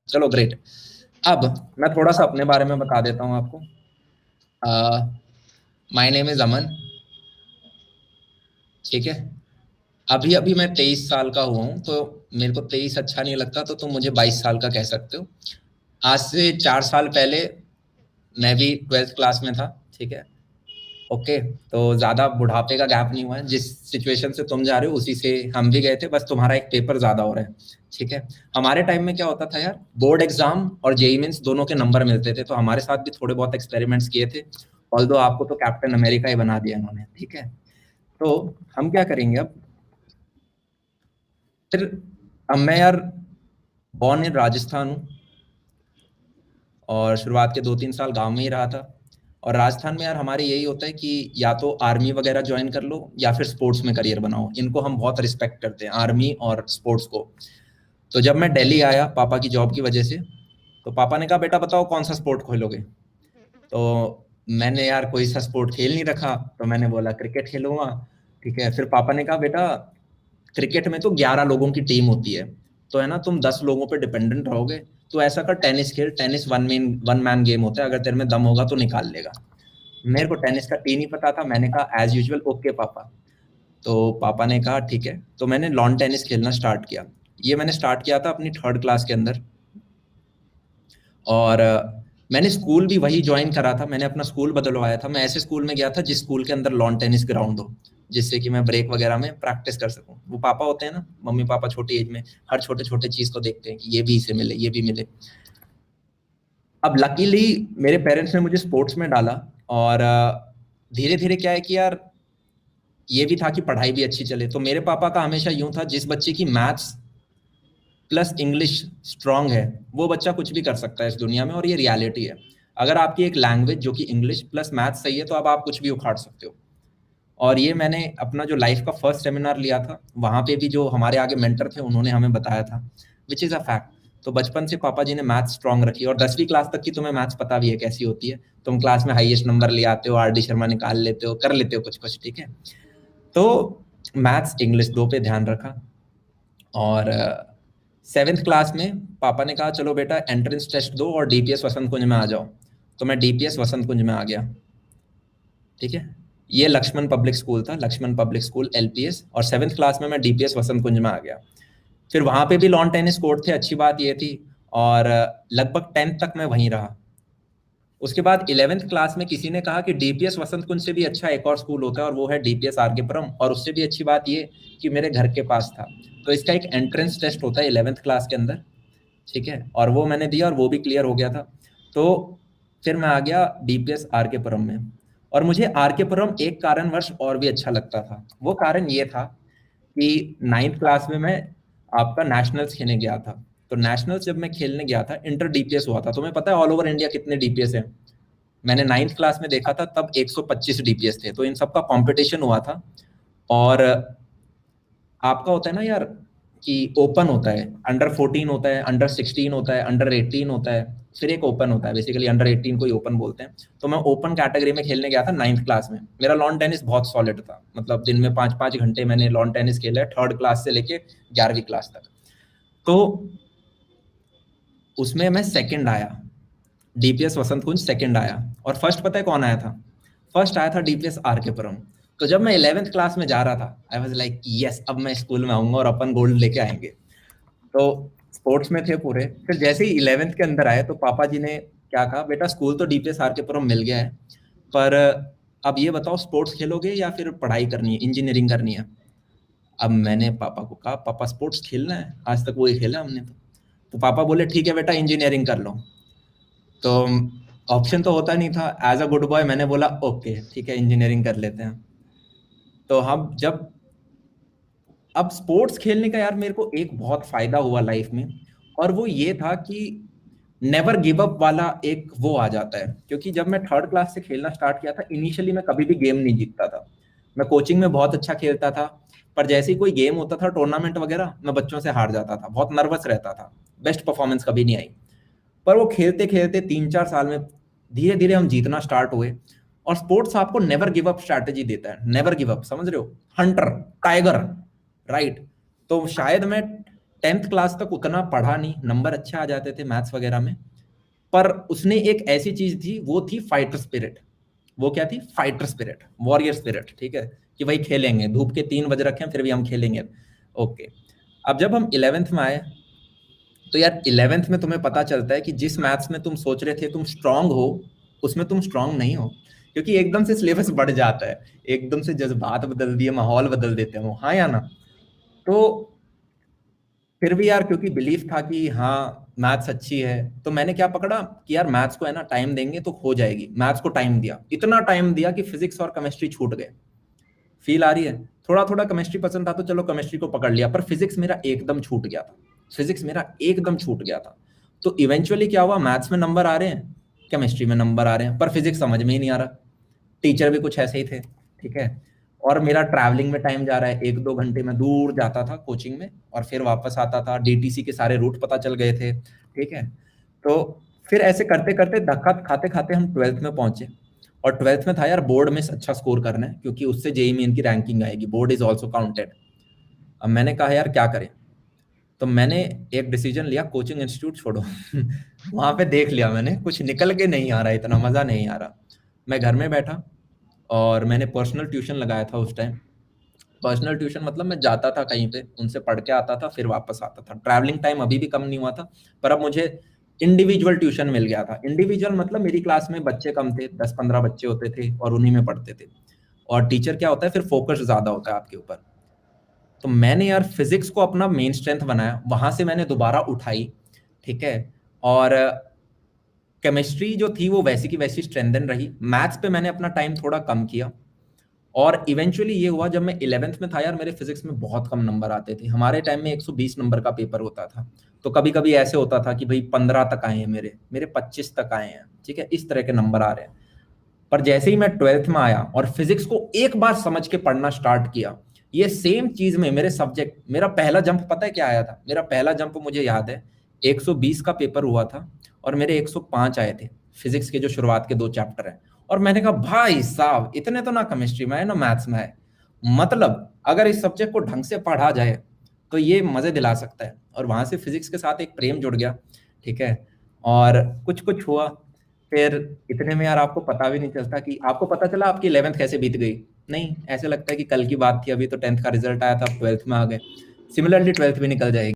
चलो ग्रेट। अब मैं थोड़ा सा अपने बारे में बता देता हूँ आपको। माय नेम इज अमन। ठीक है, अभी अभी मैं 23 साल का हुआ हूँ, तो मेरे को 23 अच्छा नहीं लगता, तो तुम मुझे 22 साल का कह सकते हो। आज से 4 साल पहले मैं भी 12th क्लास में था। ठीक है, ओके। तो ज्यादा बुढ़ापे का गैप नहीं हुआ है, जिस सिचुएशन से तुम जा रहे हो उसी से हम भी गए थे, बस तुम्हारा एक पेपर ज्यादा हो रहा है। ठीक है, हमारे टाइम में क्या होता था यार, बोर्ड एग्जाम और जेईई मेंस दोनों के नंबर मिलते थे, तो हमारे साथ भी थोड़े बहुत एक्सपेरिमेंट्स किए थे। ऑल्दो आपको तो कैप्टन अमेरिका ही बना दिया इन्होंने। ठीक है, तो हम क्या करेंगे अब फिर। अब मैं यार बॉर्न इन राजस्थान हूँ, और शुरुआत के 2-3 साल गांव में ही रहा था। और राजस्थान में यार हमारे यही होता है कि या तो आर्मी वगैरह ज्वाइन कर लो या फिर स्पोर्ट्स में करियर बनाओ। इनको हम बहुत रिस्पेक्ट करते हैं, आर्मी और स्पोर्ट्स को। तो जब मैं दिल्ली आया पापा की जॉब की वजह से, तो पापा ने कहा बेटा बताओ कौन सा स्पोर्ट खोलोगे। तो मैंने यार कोई सा स्पोर्ट खेल नहीं रखा, तो मैंने बोला क्रिकेट खेलूंगा। ठीक है, फिर पापा ने कहा बेटा क्रिकेट में तो 11 लोगों की टीम होती है, तो है ना तुम 10 लोगों पे डिपेंडेंट रहोगे। तो ऐसा कर टेनिस खेल, टेनिस वन मैन गेम होता है, अगर तेरे में दम होगा तो निकाल लेगा। मेरे को टेनिस का टी नहीं पता था, मैंने कहा एज यूजुअल ओके पापा। तो पापा ने कहा ठीक है, तो मैंने लॉन टेनिस खेलना स्टार्ट किया। ये मैंने स्टार्ट किया था अपनी 3rd क्लास के अंदर। और मैंने स्कूल भी वही ज्वाइन करा था, मैंने अपना स्कूल बदलवाया था। मैं ऐसे स्कूल में गया था जिस स्कूल के अंदर लॉन टेनिस ग्राउंड हो, जिससे कि मैं ब्रेक वगैरह में प्रैक्टिस कर सकूं। वो पापा होते हैं ना, मम्मी पापा छोटी एज में हर छोटे छोटे चीज को देखते हैं कि ये भी इसे मिले, ये भी मिले। अब लकीली मेरे पेरेंट्स ने मुझे स्पोर्ट्स में डाला, और धीरे धीरे क्या है कि यार ये भी था कि पढ़ाई भी अच्छी चले। तो मेरे पापा का हमेशा यूं था, जिस बच्चे की मैथ्स प्लस इंग्लिश स्ट्रांग है वो बच्चा कुछ भी कर सकता है इस दुनिया में, और ये रियलिटी है। अगर आपकी एक लैंग्वेज जो कि इंग्लिश प्लस मैथ्स सही है, तो अब आप कुछ भी उखाड़ सकते हो। और ये मैंने अपना जो लाइफ का फर्स्ट सेमिनार लिया था, वहां पे भी जो हमारे आगे मेंटर थे उन्होंने हमें बताया था, विच इज अ फैक्ट। तो बचपन से पापा जी ने मैथ्स स्ट्रांग रखी, और 10वीं क्लास तक की तुम्हें मैथ्स पता भी है कैसी होती है। तुम क्लास में हाईएस्ट नंबर ले आते हो, आरडी शर्मा निकाल लेते हो, कर लेते हो कुछ कुछ। ठीक है, तो मैथ्स इंग्लिश दो पे ध्यान रखा। और 7th क्लास में पापा ने कहा चलो बेटा एंट्रेंस टेस्ट दो और डीपीएस वसंत कुंज में आ जाओ। तो मैं डीपीएस वसंत कुंज में आ गया। ठीक है, ये लक्ष्मण पब्लिक स्कूल था, लक्ष्मण पब्लिक स्कूल एलपीएस, और 7th क्लास में मैं डीपीएस वसंत कुंज में आ गया। फिर वहां पे भी लॉन टेनिस कोर्ट थे, अच्छी बात ये थी। और लगभग 10th तक मैं वहीं रहा। उसके बाद 11th क्लास में किसी ने कहा कि डीपीएस वसंत कुंज से भी अच्छा एक और स्कूल होता है, और वो है डीपीएस आरके पुरम। और उससे भी अच्छी बात ये कि मेरे घर के पास था। तो इसका एक एंट्रेंस टेस्ट होता है 11th क्लास के अंदर। ठीक है, और वो मैंने दिया और वो भी क्लियर हो गया था। तो फिर मैं आ गया डीपीएस आरके पुरम में। और मुझे आरके पुरम एक कारणवश और भी अच्छा लगता था। वो कारण ये था कि 9th क्लास में मैं आपका नेशनल्स खेलने गया था। तो नेशनल्स जब मैं खेलने गया था, इंटर डीपीएस हुआ था। तुम्हें पता है ऑल ओवर इंडिया कितने डीपीएस हैं? मैंने 9th क्लास में देखा था, तब 125 डीपीएस थे। तो इन सबका कंपटीशन हुआ था। और आपका होता है ना यार कि ओपन होता है, अंडर 14 होता है, अंडर 16 होता है, अंडर 18 होता है, फिर एक ओपन होता है। बेसिकली अंडर 18 को ही ओपन बोलते हैं। तो मैं ओपन कैटेगरी में खेलने गया था 9th क्लास में। मेरा लॉन टेनिस बहुत सॉलिड था, मतलब दिन में 5-5 घंटे मैंने लॉन टेनिस खेला है, 3rd क्लास से लेके 11वीं क्लास तक। तो उसमें मैं सेकंड आया, डीपीएस वसंत कुंज सेकंड आया। और फर्स्ट पता है कौन आया था? फर्स्ट आया था डीपीएस आरके पुरम। तो जब मैं 11th क्लास में जा रहा था, आई वाज लाइक यस, अब मैं स्कूल में आऊंगा और अपन गोल्ड लेके आएंगे। तो स्पोर्ट्स में थे पूरे। फिर जैसे ही 11th के अंदर आए, तो पापा जी ने क्या कहा, बेटा स्कूल तो डीपीएस आरके पुरम मिल गया है, पर अब ये बताओ स्पोर्ट्स खेलोगे या फिर पढ़ाई करनी है, इंजीनियरिंग करनी है। अब मैंने पापा को कहा पापा स्पोर्ट्स खेलना है, आज तक वही खेला हमने। तो पापा बोले ठीक है बेटा इंजीनियरिंग कर लो। तो ऑप्शन तो होता नहीं था, एज अ गुड बॉय मैंने बोला ओके ठीक है इंजीनियरिंग कर लेते हैं। तो हम जब अब स्पोर्ट्स खेलने का यार मेरे को एक बहुत फायदा हुआ लाइफ में, और वो ये था कि नेवर गिव अप वाला एक वो आ जाता है। क्योंकि जब मैं 3rd क्लास से खेलना स्टार्ट किया था, इनिशियली मैं कभी भी गेम नहीं जीतता था। मैं कोचिंग में बहुत अच्छा खेलता था, पर जैसे ही कोई गेम होता था टूर्नामेंट वगैरह, मैं बच्चों से हार जाता था, बहुत नर्वस रहता था, बेस्ट परफॉर्मेंस कभी नहीं आई। पर वो खेलते खेलते 3-4 साल में धीरे धीरे हम जीतना स्टार्ट हुए। और स्पोर्ट्स आपको नेवर गिव अप स्ट्रैटेजी देता है, नेवर गिव अप, समझ रहे हो? Hunter, tiger, right. तो शायद मैं 10th क्लास तक उतना पढ़ा नहीं, नंबर अच्छे आ जाते थे मैथ्स वगैरह में, पर उसने एक ऐसी चीज थी, वो थी फाइटर स्पिरिट। वो क्या थी? फाइटर स्पिरिट, वॉरियर स्पिरिट, ठीक है, कि भाई खेलेंगे, धूप के 3 बज रखे हैं फिर भी हम खेलेंगे। ओके। अब जब हम 11th में आए, तो यार 11th में तुम्हें पता चलता है कि जिस मैथ्स में तुम सोच रहे थे तुम स्ट्रांग हो, उसमें तुम स्ट्रांग नहीं हो, क्योंकि एकदम से सिलेबस बढ़ जाता है, एकदम से जज्बात बदल दिए, माहौल बदल देते हैं वो, हाँ या ना? तो फिर भी यार, क्योंकि बिलीफ था कि हाँ मैथ्स अच्छी है, तो मैंने क्या पकड़ा कि यार मैथ्स को है ना टाइम देंगे तो हो जाएगी। मैथ्स को टाइम दिया, इतना टाइम दिया कि फिजिक्स और केमिस्ट्री छूट गए। फील आ रही है? थोड़ा थोड़ा केमिस्ट्री पसंद था तो चलो केमिस्ट्री को पकड़ लिया, पर फिजिक्स मेरा एकदम छूट गया था। फिजिक्स मेरा एकदम छूट गया था। तो इवेंचुअली क्या हुआ, मैथ्स में नंबर आ रहे हैं, केमिस्ट्री में नंबर आ रहे हैं, पर फिजिक्स समझ में ही नहीं आ रहा। टीचर भी कुछ ऐसे ही थे, ठीक है। और मेरा ट्रैवलिंग में टाइम जा रहा है, 1-2 घंटे में दूर जाता था कोचिंग में, और फिर वापस आता था, डीटीसी के सारे रूट पता चल गए थे, ठीक है। तो फिर ऐसे करते करते धक्का खाते खाते हम 12th में पहुंचे। और 12th में था यार बोर्ड में अच्छा स्कोर करना है, क्योंकि उससे जेईई मेन की रैंकिंग आएगी, बोर्ड इज ऑल्सो काउंटेड। अब मैंने कहा यार क्या करें, तो मैंने एक डिसीजन लिया, कोचिंग इंस्टीट्यूट छोड़ो। वहां पे देख लिया मैंने, कुछ निकल के नहीं आ रहा, इतना मजा नहीं आ रहा। मैं घर में बैठा और मैंने पर्सनल ट्यूशन लगाया था उस टाइम। पर्सनल ट्यूशन मतलब मैं जाता था कहीं पे, उनसे पढ़ के आता था, फिर वापस आता था। ट्रैवलिंग टाइम अभी भी कम नहीं हुआ था, पर अब मुझे इंडिविजुअल ट्यूशन मिल गया था। इंडिविजुअल मतलब मेरी क्लास में बच्चे कम थे, 10-15 बच्चे होते थे और उन्हीं में पढ़ते थे। और टीचर क्या होता है, फिर फोकस ज्यादा होता है आपके ऊपर। तो मैंने यार फिजिक्स को अपना मेन स्ट्रेंथ बनाया, वहां से मैंने दोबारा उठाई, ठीक है। और केमिस्ट्री जो थी वो वैसी की वैसी स्ट्रेंथन रही। मैथ्स पे मैंने अपना टाइम थोड़ा कम किया। और इवेंचुअली ये हुआ, जब मैं 11th में था यार, मेरे फिजिक्स में बहुत कम नंबर आते थे। हमारे टाइम में 120 नंबर का पेपर होता था। तो कभी कभी ऐसे होता था कि भाई 15 तक आए हैं, मेरे मेरे 25 तक आए हैं, ठीक है, इस तरह के नंबर आ रहे हैं। पर जैसे ही मैं 12th में आया और फिजिक्स को एक बार समझ के पढ़ना स्टार्ट किया, ये सेम चीज में मेरे सब्जेक्ट, मेरा पहला जंप पता है क्या आया था? मेरा पहला जंप मुझे याद है, 120 का पेपर हुआ था और मेरे 105 आए थे, फिजिक्स के जो शुरुआत के 2 चैप्टर हैं। और मैंने कहा भाई साहब, इतने तो ना केमिस्ट्री में है ना मैथ्स में है, मतलब अगर इस सब्जेक्ट को ढंग से पढ़ा जाए तो ये मजे दिला सकता है। और वहां से फिजिक्स के साथ एक प्रेम जुड़ गया, ठीक है। और कुछ कुछ हुआ, फिर इतने में यार आपको पता भी नहीं चलता कि आपको पता चला आपकी 11th कैसे बीत गई। नहीं, ऐसे लगता है कि कल की बात थी, अभी तो 10th का रिजल्ट आया था, 12th में आ गए। सिमिलरली 12th भी निकल जाएगी।